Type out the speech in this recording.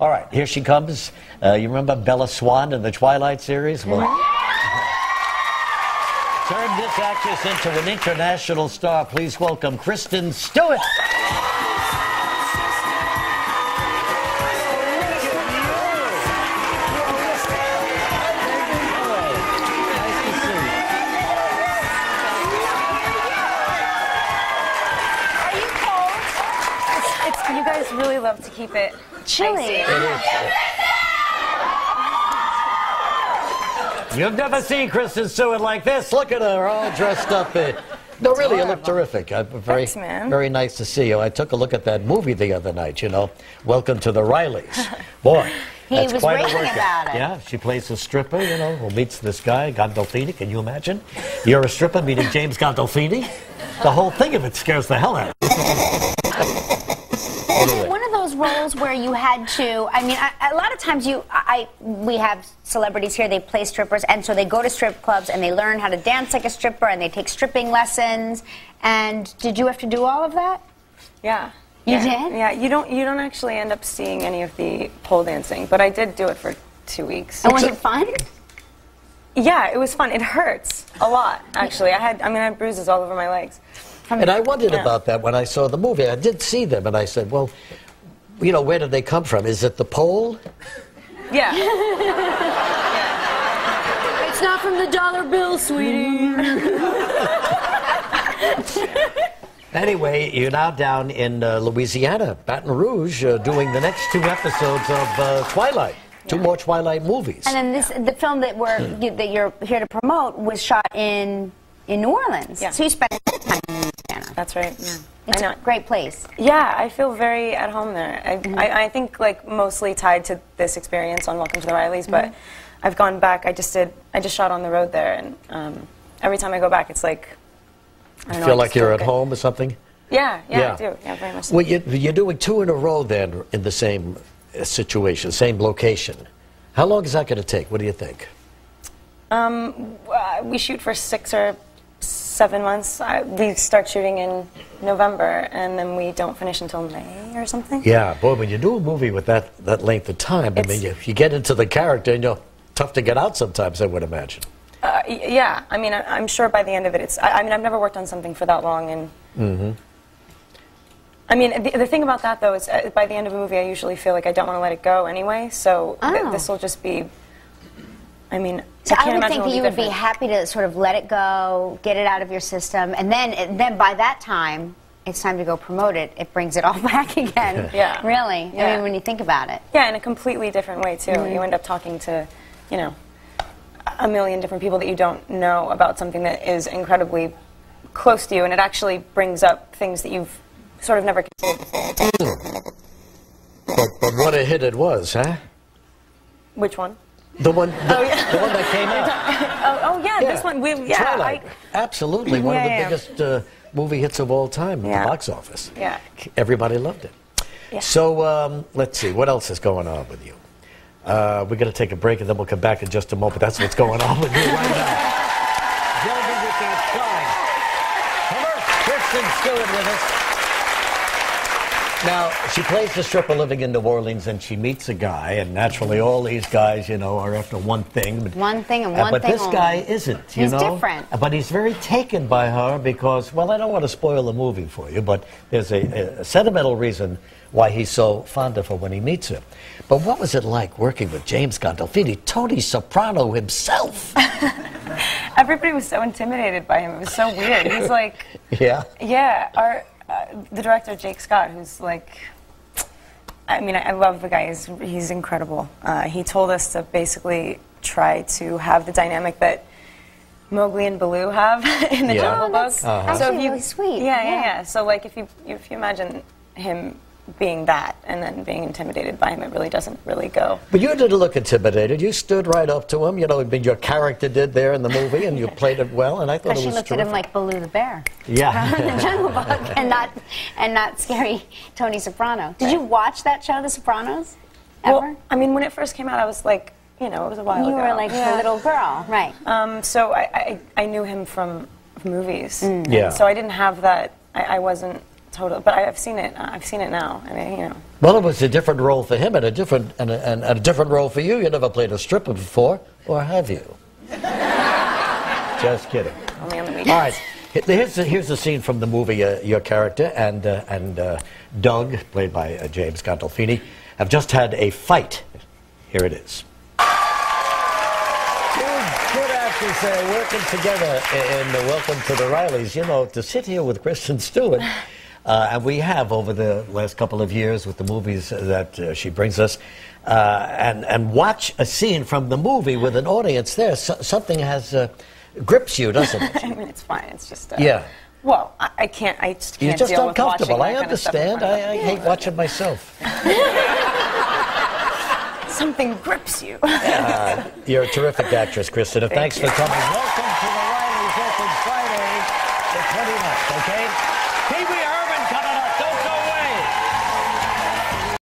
All right, here she comes. You remember Bella Swan in the Twilight series? Well, turn this actress into an international star. Please welcome Kristen Stewart. You guys really love to keep it chilly. You've never seen Kristen Stewart like this. Look at her, all dressed up. No, really, you look terrific. Thanks, man. Very nice to see you. I took a look at that movie the other night, you know, Welcome to the Rileys. Boy, that's quite a workout. About it. Yeah, she plays a stripper, you know, who meets this guy, Gandolfini. Can you imagine? You're a stripper meeting James Gandolfini? The whole thing of it scares the hell out of you. Anyway. One of those roles where you had to, I mean, a lot of times we have celebrities here, they play strippers, and so they go to strip clubs and they learn how to dance like a stripper and they take stripping lessons. And did you have to do all of that? Yeah. You did? Yeah, you don't actually end up seeing any of the pole dancing, but I did do it for 2 weeks. And was it fun? Yeah, it was fun. It hurts a lot, actually. I had bruises all over my legs. And I wondered about that when I saw the movie. I did see them, and I said, well, you know, where did they come from? Is it the pole? Yeah. It's not from the dollar bill, sweetie. Anyway, you're now down in Louisiana, Baton Rouge, doing the next 2 episodes of Twilight. 2 more Twilight movies. And then the film that you're here to promote was shot in New Orleans. Yeah. So you spent time in Louisiana. That's right. Yeah. It's a great place. Yeah, I feel very at home there. I think like mostly tied to this experience on Welcome to the Rileys, but I've gone back. I just shot on the road there, and every time I go back, it's like I don't know, feel like you're at home or something? Yeah, I do. Yeah, very much so. Well, you're doing 2 in a row then in the same situation, same location. How long is that going to take? What do you think? We shoot for 6 or 7 months. We start shooting in November, and then we don't finish until May or something. Yeah, boy, when you do a movie with that length of time, I mean, you get into the character, and you're tough to get out sometimes, I would imagine. Yeah, I mean, I'm sure by the end of it, I mean, I've never worked on something for that long, and I mean, the thing about that, though, is by the end of a movie, I usually feel like I don't want to let it go anyway, so this will just be, I mean, so I can't would imagine think that you would be happy to sort of let it go, get it out of your system, and then by that time, it's time to go promote it. It brings it all back again. Yeah. Really. Yeah. I mean, when you think about it. Yeah, in a completely different way, too. You end up talking to, you know, a million different people that you don't know about something that is incredibly close to you, and it actually brings up things that you've sort of never considered before. But what a hit it was, huh? Which one? The one, the one that came out. Yeah, this one. Twilight. Absolutely, one of the biggest movie hits of all time at the box office. Yeah. Everybody loved it. Yeah. So let's see, what else is going on with you? We're going to take a break, and then we'll come back in just a moment. That's what's going on with you right now. Delving with that shine. Kristen Stewart with us. Now, she plays the stripper living in New Orleans, and she meets a guy, and naturally all these guys, you know, are after one thing. One thing and one thing But this only. guy isn't, you know. He's different. But he's very taken by her because, well, I don't want to spoil the movie for you, but there's a sentimental reason why he's so fond of her when he meets her. But what was it like working with James Gandolfini, Tony Soprano himself? Everybody was so intimidated by him. It was so weird. He's like... Yeah? Yeah, the director, Jake Scott, who's like, I mean, I love the guy. He's incredible. He told us to basically try to have the dynamic that Mowgli and Baloo have in the Jungle Book. So really sweet. Yeah. So like, if you imagine him being that and then being intimidated by him, it really doesn't really go. But you didn't look intimidated. You stood right up to him. You know, I mean, your character did there in the movie, and you played it well. And I thought it was she looked terrific. at him like Baloo the bear. Yeah. From the Jungle Book, and not scary Tony Soprano. Did you watch that show, The Sopranos? Ever? Well, I mean, when it first came out, I was like, you know, it was a while ago. You were like a little girl, right? So I knew him from movies. Yeah. So I didn't have that. I wasn't Totally. But I've seen it. I've seen it now. I mean, you know. Well, it was a different role for him and a different role for you. You never played a stripper before, or have you? Just kidding. Only on the weekends. All right. Here's a scene from the movie. Your character and Doug, played by James Gandolfini, have just had a fight. Here it is. Good actors working together in Welcome to the Rileys. You know, to sit here with Kristen Stewart, and we have over the last couple of years with the movies that she brings us, and watch a scene from the movie with an audience there. Something has grips you, doesn't it? I mean, it's fine. It's just. Yeah. Well, I can't. I just can't. You're just deal uncomfortable. With watching I understand. I hate watching myself. Something grips you. You're a terrific actress, Kristen. Thanks for coming. Welcome to the Rileys. Open Friday the 29th, okay?